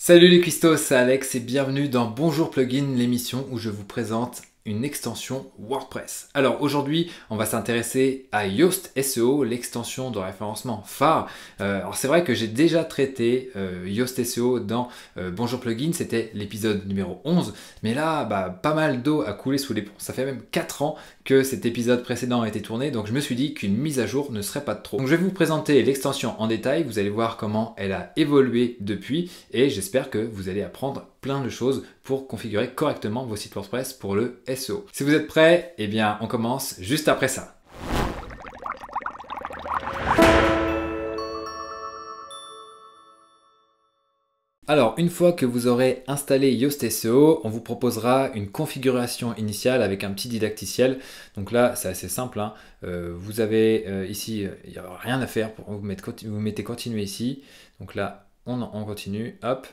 Salut les cuistots, c'est Alex et bienvenue dans Bonjour Plugin, l'émission où je vous présente une extension WordPress. Alors aujourd'hui, on va s'intéresser à Yoast SEO, l'extension de référencement phare. Alors c'est vrai que j'ai déjà traité Yoast SEO dans Bonjour Plugin, c'était l'épisode numéro 11, mais là, pas mal d'eau a coulé sous les ponts. Ça fait même 4 ans que cet épisode précédent a été tourné, donc je me suis dit qu'une mise à jour ne serait pas de trop. Donc je vais vous présenter l'extension en détail, vous allez voir comment elle a évolué depuis, et j'espère que vous allez apprendre plein de choses pour configurer correctement vos sites WordPress pour le SEO. Si vous êtes prêts, eh bien on commence juste après ça. Alors, une fois que vous aurez installé Yoast SEO, on vous proposera une configuration initiale avec un petit didacticiel. Donc là, c'est assez simple, hein. Vous avez ici, il n'y a rien à faire, vous mettez continuer ici. Donc là, on continue, hop.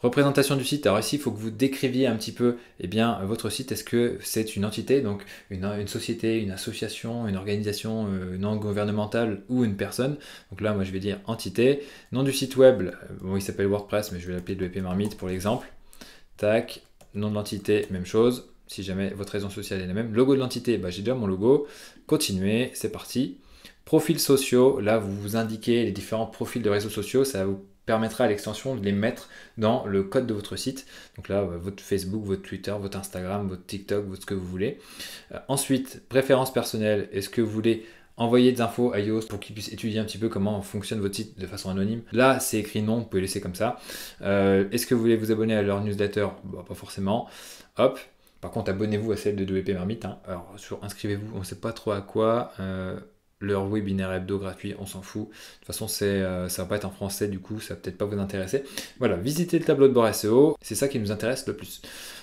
Représentation du site, alors ici il faut que vous décriviez un petit peu votre site. Est-ce que c'est une entité, donc une société, une association, une organisation non gouvernementale ou une personne? Donc là moi je vais dire entité. Nom du site web, bon il s'appelle WordPress mais je vais l'appeler WP Marmite pour l'exemple. Tac, nom de l'entité, même chose, si jamais votre raison sociale est la même. Logo de l'entité, j'ai déjà mon logo. Continuer, c'est parti. Profils sociaux, là vous vous indiquez les différents profils de réseaux sociaux, ça vous permettra à l'extension de les mettre dans le code de votre site. Donc là, votre Facebook, votre Twitter, votre Instagram, votre TikTok, ce que vous voulez. Ensuite, préférences personnelles. Est-ce que vous voulez envoyer des infos à Yoast pour qu'il puisse étudier un petit peu comment fonctionne votre site de façon anonyme? Là, c'est écrit non, vous pouvez laisser comme ça. Est-ce que vous voulez vous abonner à leur newsletter? Pas forcément. Hop. Par contre, abonnez-vous à celle de WP Marmite. Hein. Alors, inscrivez-vous, on ne sait pas trop à quoi. Leur webinaire hebdo gratuit, on s'en fout. De toute façon, ça va pas être en français, du coup, ça va peut-être pas vous intéresser. Voilà, visitez le tableau de bord SEO, c'est ça qui nous intéresse le plus.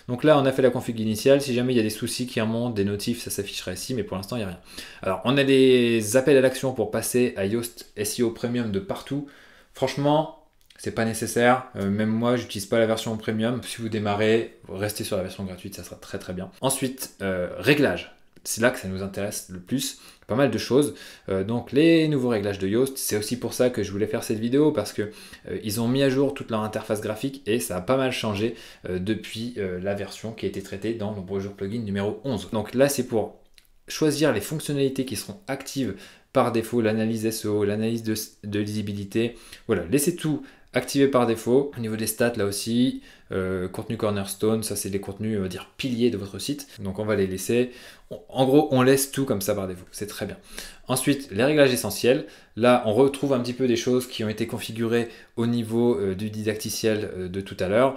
Donc là, on a fait la config initiale. Si jamais il y a des soucis qui remontent, des notifs, ça s'affichera ici, mais pour l'instant, il n'y a rien. Alors, on a des appels à l'action pour passer à Yoast SEO Premium de partout. Franchement, c'est pas nécessaire. Même moi, j'utilise pas la version Premium. Si vous démarrez, restez sur la version gratuite, ça sera très très bien. Ensuite, réglages. C'est là que ça nous intéresse le plus. Pas mal de choses. Donc les nouveaux réglages de Yoast, c'est aussi pour ça que je voulais faire cette vidéo parce que ils ont mis à jour toute leur interface graphique et ça a pas mal changé depuis la version qui a été traitée dans le Bonjour Plugin numéro 11. Donc là, c'est pour choisir les fonctionnalités qui seront actives par défaut, l'analyse SEO, l'analyse de lisibilité. Voilà, laissez tout activé par défaut. Au niveau des stats, là aussi, contenu cornerstone, ça c'est les contenus, on va dire, piliers de votre site. Donc on va les laisser. En gros, on laisse tout comme ça par défaut. C'est très bien. Ensuite, les réglages essentiels. Là, on retrouve un petit peu des choses qui ont été configurées au niveau du didacticiel de tout à l'heure.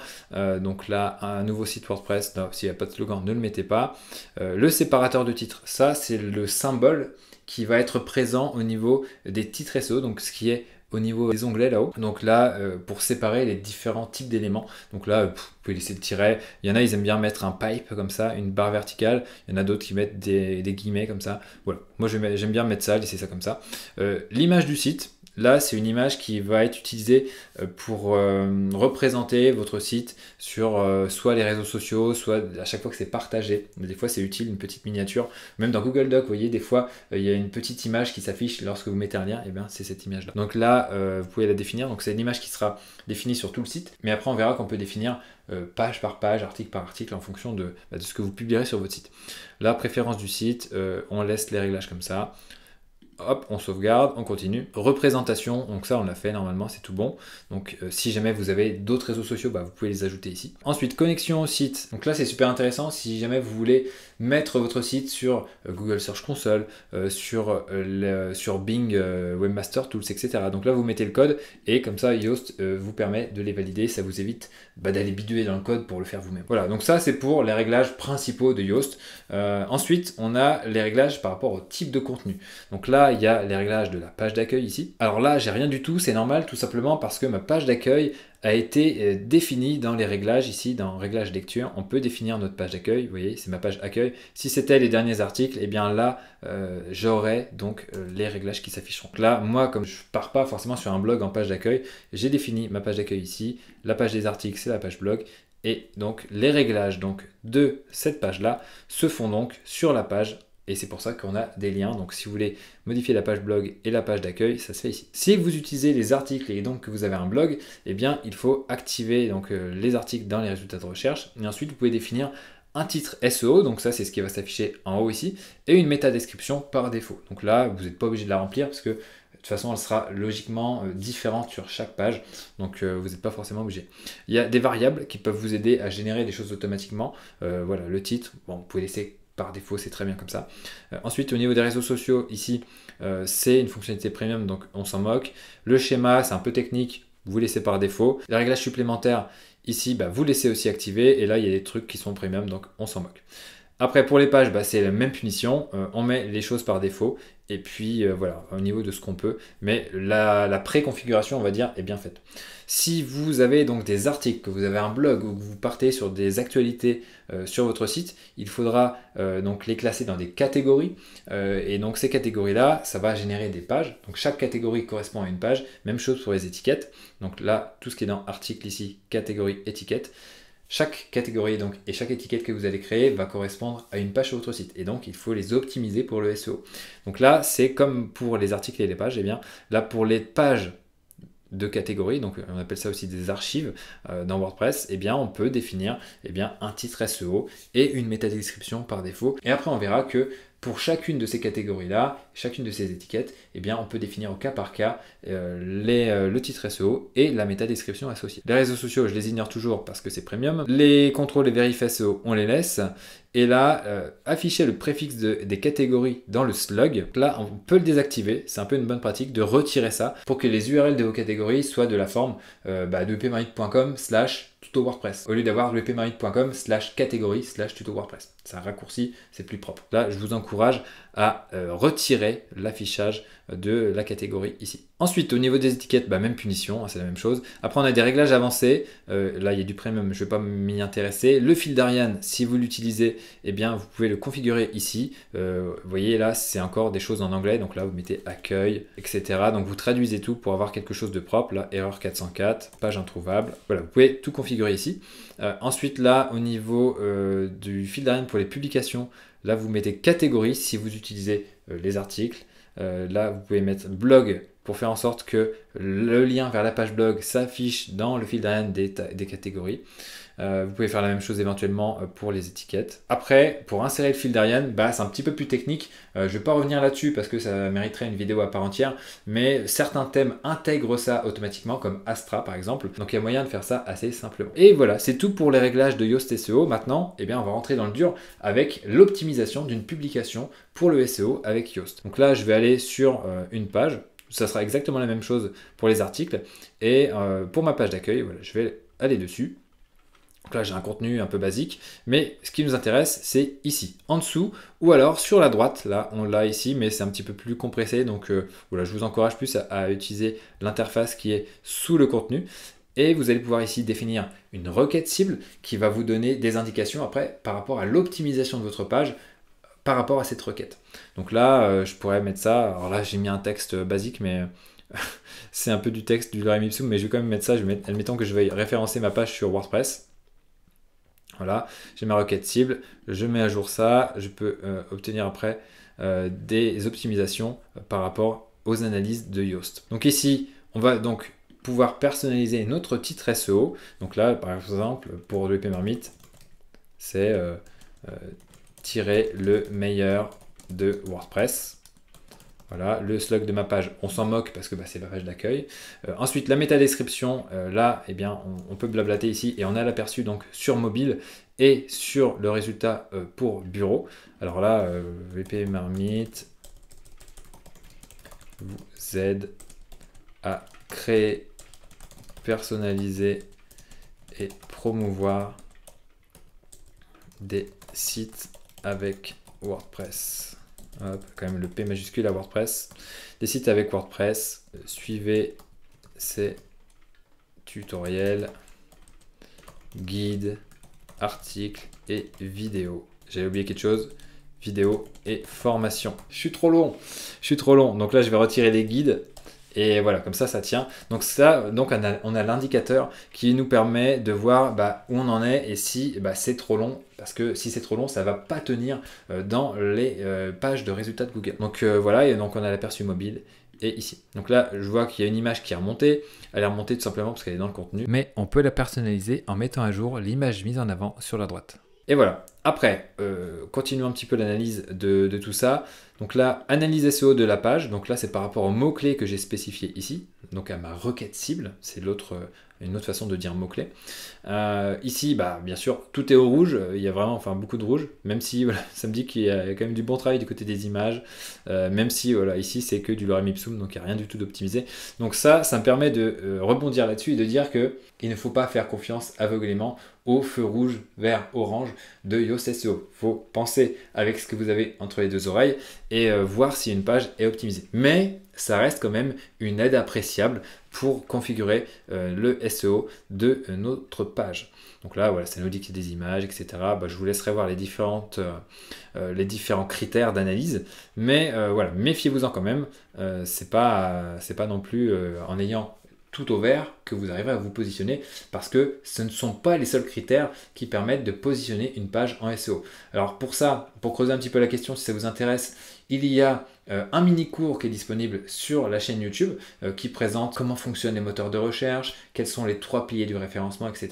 Donc là, un nouveau site WordPress, s'il n'y a pas de slogan, ne le mettez pas. Le séparateur de titres, ça c'est le symbole qui va être présent au niveau des titres SEO, donc ce qui est au niveau des onglets là-haut. Donc là, pour séparer les différents types d'éléments. Donc là, vous pouvez laisser le tiret. Il y en a, ils aiment bien mettre un pipe comme ça, une barre verticale. Il y en a d'autres qui mettent des guillemets comme ça. Voilà, moi j'aime bien mettre ça, laisser ça comme ça. L'image du site. Là, c'est une image qui va être utilisée pour représenter votre site sur soit les réseaux sociaux, soit à chaque fois que c'est partagé. Mais des fois, c'est utile, une petite miniature. Même dans Google Doc, vous voyez, des fois, il y a une petite image qui s'affiche lorsque vous mettez un lien. Et bien, c'est cette image-là. Donc là, vous pouvez la définir. Donc c'est une image qui sera définie sur tout le site. Mais après, on verra qu'on peut définir page par page, article par article, en fonction de ce que vous publierez sur votre site. Là, préférence du site, on laisse les réglages comme ça. Hop, on sauvegarde, on continue. Représentation, donc ça on l'a fait normalement, c'est tout bon. Donc si jamais vous avez d'autres réseaux sociaux, vous pouvez les ajouter ici. Ensuite, connexion au site. Donc là c'est super intéressant si jamais vous voulez mettre votre site sur Google Search Console, sur Bing Webmaster Tools, etc. Donc là vous mettez le code et comme ça Yoast vous permet de les valider. Ça vous évite d'aller bidouiller dans le code pour le faire vous-même. Voilà, donc ça c'est pour les réglages principaux de Yoast. Ensuite, on a les réglages par rapport au type de contenu. Donc là, il y a les réglages de la page d'accueil ici. Alors là, j'ai rien du tout, c'est normal, tout simplement parce que ma page d'accueil a été définie dans les réglages ici, dans réglages lecture. On peut définir notre page d'accueil, vous voyez, c'est ma page accueil. Si c'était les derniers articles, et bien là, j'aurai donc les réglages qui s'afficheront. Là, moi, comme je pars pas forcément sur un blog en page d'accueil, j'ai défini ma page d'accueil ici. La page des articles, c'est la page blog. Et donc, les réglages de cette page-là se font donc sur la page Et c'est pour ça qu'on a des liens. Donc si vous voulez modifier la page blog et la page d'accueil, ça se fait ici. Si vous utilisez les articles et donc que vous avez un blog, eh bien il faut activer donc, les articles dans les résultats de recherche. Et ensuite vous pouvez définir un titre SEO, donc ça c'est ce qui va s'afficher en haut ici, et une métadescription par défaut. Donc là vous n'êtes pas obligé de la remplir parce que de toute façon elle sera logiquement différente sur chaque page, donc vous n'êtes pas forcément obligé. Il y a des variables qui peuvent vous aider à générer des choses automatiquement. Voilà, le titre, bon, vous pouvez laisser par défaut, c'est très bien comme ça. Ensuite, au niveau des réseaux sociaux, ici, c'est une fonctionnalité premium, donc on s'en moque. Le schéma, c'est un peu technique, vous laissez par défaut. Les réglages supplémentaires, ici, vous laissez aussi activer. Et là, il y a des trucs qui sont premium, donc on s'en moque. Après, pour les pages, c'est la même punition. On met les choses par défaut. Et puis, voilà, au niveau de ce qu'on peut. Mais la pré-configuration, on va dire, est bien faite. Si vous avez donc des articles, que vous avez un blog ou que vous partez sur des actualités sur votre site, il faudra donc les classer dans des catégories. Et donc ces catégories-là, ça va générer des pages. Donc chaque catégorie correspond à une page. Même chose pour les étiquettes. Donc là, tout ce qui est dans article ici, catégorie, étiquette. Chaque catégorie donc, et chaque étiquette que vous allez créer va correspondre à une page sur votre site. Et donc, il faut les optimiser pour le SEO. Donc là, c'est comme pour les articles et les pages. Et bien, là, pour les pages de catégories, donc on appelle ça aussi des archives dans WordPress, eh bien on peut définir un titre SEO et une métadescription par défaut. Et après on verra que pour chacune de ces catégories-là, chacune de ces étiquettes, eh bien, on peut définir au cas par cas le titre SEO et la métadescription associée. Les réseaux sociaux, je les ignore toujours parce que c'est premium. Les contrôles et vérifs SEO, on les laisse. Et là, afficher le préfixe des catégories dans le slug, là, on peut le désactiver. C'est un peu une bonne pratique de retirer ça pour que les URL de vos catégories soient de la forme wp-marmite.com/tuto WordPress au lieu d'avoir wp-marmite.com/catégorie/tuto WordPress. C'est un raccourci, c'est plus propre. Là, je vous encourage à retirer l'affichage de la catégorie ici. Ensuite, au niveau des étiquettes, même punition, hein, c'est la même chose. Après, on a des réglages avancés. Là, il y a du premium, je ne vais pas m'y intéresser. Le fil d'Ariane, si vous l'utilisez, eh bien, vous pouvez le configurer ici. Vous voyez, là, c'est encore des choses en anglais. Donc là, vous mettez accueil, etc. Donc, vous traduisez tout pour avoir quelque chose de propre. Là, erreur 404, page introuvable. Voilà, vous pouvez tout configurer ici. Ensuite, là, au niveau du fil d'Ariane pour les publications, là, vous mettez catégorie si vous utilisez les articles. Là, vous pouvez mettre blog pour faire en sorte que le lien vers la page blog s'affiche dans le fil d'Ariane des catégories. Vous pouvez faire la même chose éventuellement pour les étiquettes. Après, pour insérer le fil d'Ariane, c'est un petit peu plus technique. Je ne vais pas revenir là-dessus parce que ça mériterait une vidéo à part entière, mais certains thèmes intègrent ça automatiquement, comme Astra par exemple. Donc il y a moyen de faire ça assez simplement. Et voilà, c'est tout pour les réglages de Yoast SEO. Maintenant, on va rentrer dans le dur avec l'optimisation d'une publication pour le SEO avec Yoast. Donc là, je vais aller sur une page. Ça sera exactement la même chose pour les articles. Et pour ma page d'accueil, voilà, je vais aller dessus. Donc là, j'ai un contenu un peu basique, mais ce qui nous intéresse, c'est ici, en dessous, ou alors sur la droite. Là, on l'a ici, mais c'est un petit peu plus compressé. Donc voilà, je vous encourage plus à utiliser l'interface qui est sous le contenu. Et vous allez pouvoir ici définir une requête cible qui va vous donner des indications après par rapport à l'optimisation de votre page par rapport à cette requête. Donc là, je pourrais mettre ça. Alors là, j'ai mis un texte basique, mais c'est un peu du texte du lorem ipsum, mais je vais quand même mettre ça. Admettons que je vais référencer ma page sur WordPress. Voilà, j'ai ma requête cible, je mets à jour ça, je peux obtenir après des optimisations par rapport aux analyses de Yoast. Donc ici, on va donc pouvoir personnaliser notre titre SEO. Donc là, par exemple, pour le WP Marmite, c'est tirer le meilleur de WordPress. Voilà, le slug de ma page, on s'en moque parce que c'est la page d'accueil. Ensuite, la métadescription, là, on peut blablater ici et on a l'aperçu donc sur mobile et sur le résultat pour bureau. Alors là, WP Marmite vous aide à créer, personnaliser et promouvoir des sites avec WordPress. Hop, quand même le P majuscule à WordPress. Des sites avec WordPress. Suivez ces tutoriels, guides, articles et vidéos. J'avais oublié quelque chose. Vidéo et formation. Je suis trop long. Donc là, je vais retirer les guides Et voilà, comme ça tient. Donc on a l'indicateur qui nous permet de voir où on en est et si c'est trop long. Parce que si c'est trop long, ça ne va pas tenir dans les pages de résultats de Google. Donc voilà, et donc on a l'aperçu mobile. Et ici. Donc là, je vois qu'il y a une image qui est remontée. Elle est remontée tout simplement parce qu'elle est dans le contenu. Mais on peut la personnaliser en mettant à jour l'image mise en avant sur la droite. Et voilà. Après, continuons un petit peu l'analyse de tout ça. Donc là, analyse SEO de la page. Donc là, c'est par rapport aux mots-clés que j'ai spécifiés ici. Donc à ma requête cible. C'est une autre façon de dire mots-clés. Ici, bien sûr, tout est au rouge. Il y a vraiment beaucoup de rouge. Même si voilà, ça me dit qu'il y a quand même du bon travail du côté des images. Même si voilà, ici, c'est que du lorem ipsum. Donc il n'y a rien du tout d'optimisé. Donc ça me permet de rebondir là-dessus et de dire qu'il ne faut pas faire confiance aveuglément au feu rouge, vert, orange de Yoast SEO. Il faut penser avec ce que vous avez entre les deux oreilles et voir si une page est optimisée. Mais ça reste quand même une aide appréciable pour configurer le SEO de notre page. Donc là, voilà, ça nous dit qu'il y a des images, etc. Je vous laisserai voir les différents critères d'analyse. Mais voilà, méfiez-vous-en quand même. C'est pas non plus en ayant tout au vert que vous arrivez à vous positionner parce que ce ne sont pas les seuls critères qui permettent de positionner une page en SEO. Alors pour ça, pour creuser un petit peu la question, si ça vous intéresse, il y a un mini cours qui est disponible sur la chaîne YouTube qui présente comment fonctionnent les moteurs de recherche, quels sont les 3 piliers du référencement, etc.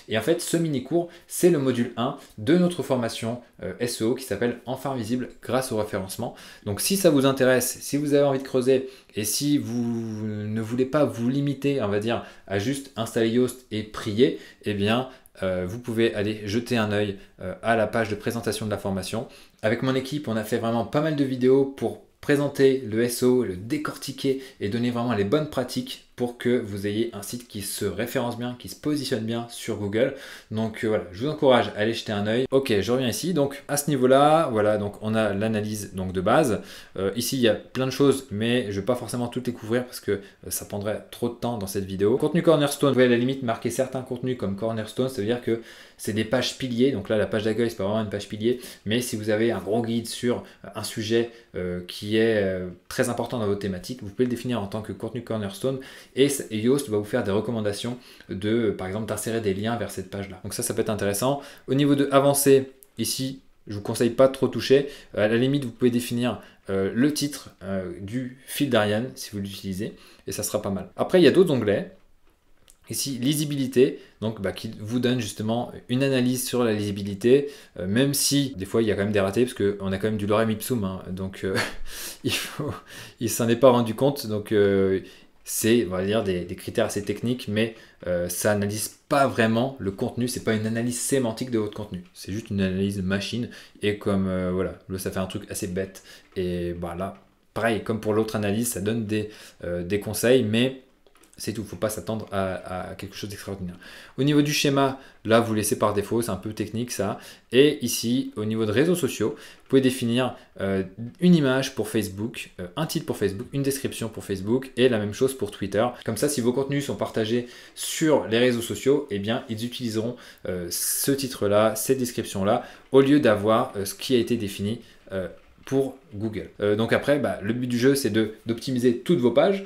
Et en fait, ce mini cours, c'est le module 1 de notre formation SEO qui s'appelle Enfin visible grâce au référencement. Donc si ça vous intéresse, si vous avez envie de creuser et si vous ne voulez pas vous limiter, on va dire, à juste installer Yoast et prier, eh bien, vous pouvez aller jeter un œil à la page de présentation de la formation. Avec mon équipe, on a fait vraiment pas mal de vidéos pour présenter le SEO, le décortiquer et donner vraiment les bonnes pratiques pour que vous ayez un site qui se référence bien, qui se positionne bien sur Google. Donc voilà, je vous encourage à aller jeter un œil. Ok, je reviens ici. Donc à ce niveau-là, voilà, donc on a l'analyse de base. Ici, il y a plein de choses, mais je ne vais pas forcément tout découvrir parce que ça prendrait trop de temps dans cette vidéo. Contenu cornerstone, vous pouvez à la limite marquer certains contenus comme cornerstone, ça veut dire que c'est des pages piliers. Donc là, la page d'accueil, c'est pas vraiment une page pilier, mais si vous avez un gros guide sur un sujet qui est très important dans votre thématique, vous pouvez le définir en tant que contenu cornerstone. Et Yoast va vous faire des recommandations par exemple, d'insérer des liens vers cette page-là. Donc ça peut être intéressant. Au niveau de avancer, ici, je ne vous conseille pas de trop toucher. À la limite, vous pouvez définir le titre du fil d'Ariane si vous l'utilisez et ça sera pas mal. Après, il y a d'autres onglets. Ici, lisibilité, donc qui vous donne justement une analyse sur la lisibilité, même si des fois il y a quand même des ratés, parce qu'on a quand même du lorem ipsum, hein, donc il s'en est pas rendu compte, donc c'est, on va dire, des critères assez techniques, mais ça n'analyse pas vraiment le contenu, c'est pas une analyse sémantique de votre contenu, c'est juste une analyse machine, et comme voilà, là ça fait un truc assez bête, et là, pareil, comme pour l'autre analyse, ça donne des conseils, mais c'est tout, il ne faut pas s'attendre à quelque chose d'extraordinaire. Au niveau du schéma, là, vous laissez par défaut, c'est un peu technique ça. Et ici, au niveau de réseaux sociaux, vous pouvez définir une image pour Facebook, un titre pour Facebook, une description pour Facebook et la même chose pour Twitter. Comme ça, si vos contenus sont partagés sur les réseaux sociaux, eh bien, ils utiliseront ce titre-là, cette description-là, au lieu d'avoir ce qui a été défini pour Google. Donc après, le but du jeu, c'est d'optimiser toutes vos pages,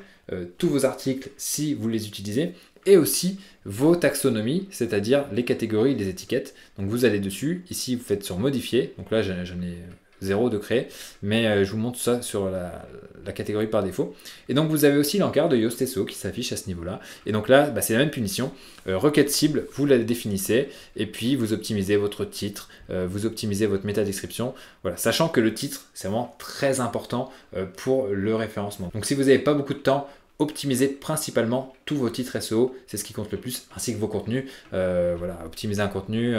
tous vos articles si vous les utilisez et aussi vos taxonomies, c'est-à-dire les catégories, les étiquettes. Donc vous allez dessus, ici vous faites sur modifier, donc là j'en ai 0 de créer, mais je vous montre ça sur la catégorie par défaut. Et donc vous avez aussi l'encart de Yoast SEO qui s'affiche à ce niveau-là. Et donc là, c'est la même punition. Requête cible, vous la définissez, et puis vous optimisez votre titre, vous optimisez votre métadescription. Voilà, sachant que le titre, c'est vraiment très important pour le référencement. Donc si vous n'avez pas beaucoup de temps, optimisez principalement tous vos titres SEO, c'est ce qui compte le plus, ainsi que vos contenus. Voilà, optimiser un contenu.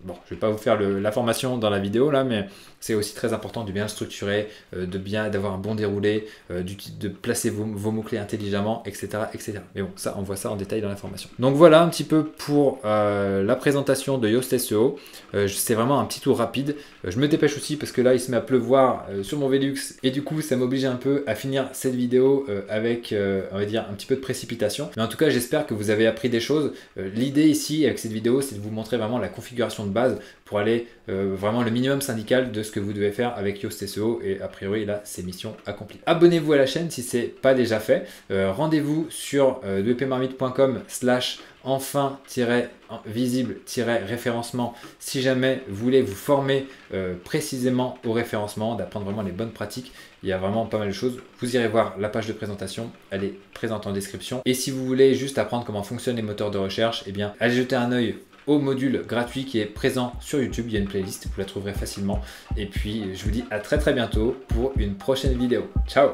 Bon, je ne vais pas vous faire la formation dans la vidéo là, mais c'est aussi très important de bien le structurer, d'avoir un bon déroulé, de placer vos mots-clés intelligemment, etc., etc. Mais bon, ça, on voit ça en détail dans la formation. Donc voilà un petit peu pour la présentation de Yoast SEO. C'est vraiment un petit tour rapide. Je me dépêche aussi parce que là, il se met à pleuvoir sur mon Velux et du coup, ça m'oblige un peu à finir cette vidéo avec on va dire, un petit peu de précipitation. Mais en tout cas, j'espère que vous avez appris des choses. L'idée ici, avec cette vidéo, c'est de vous montrer vraiment la configuration de base pour aller vraiment le minimum syndical de ce que vous devez faire avec Yoast SEO. Et a priori, là, c'est mission accomplie. Abonnez-vous à la chaîne si ce n'est pas déjà fait. Rendez-vous sur wp-marmite.com/enfin-visible-référencement si jamais vous voulez vous former précisément au référencement, d'apprendre vraiment les bonnes pratiques. Il y a vraiment pas mal de choses. Vous irez voir la page de présentation, elle est présente en description. Et si vous voulez juste apprendre comment fonctionnent les moteurs de recherche, eh bien, allez jeter un œil au module gratuit qui est présent sur YouTube. Il y a une playlist, vous la trouverez facilement. Et puis, je vous dis à très bientôt pour une prochaine vidéo. Ciao!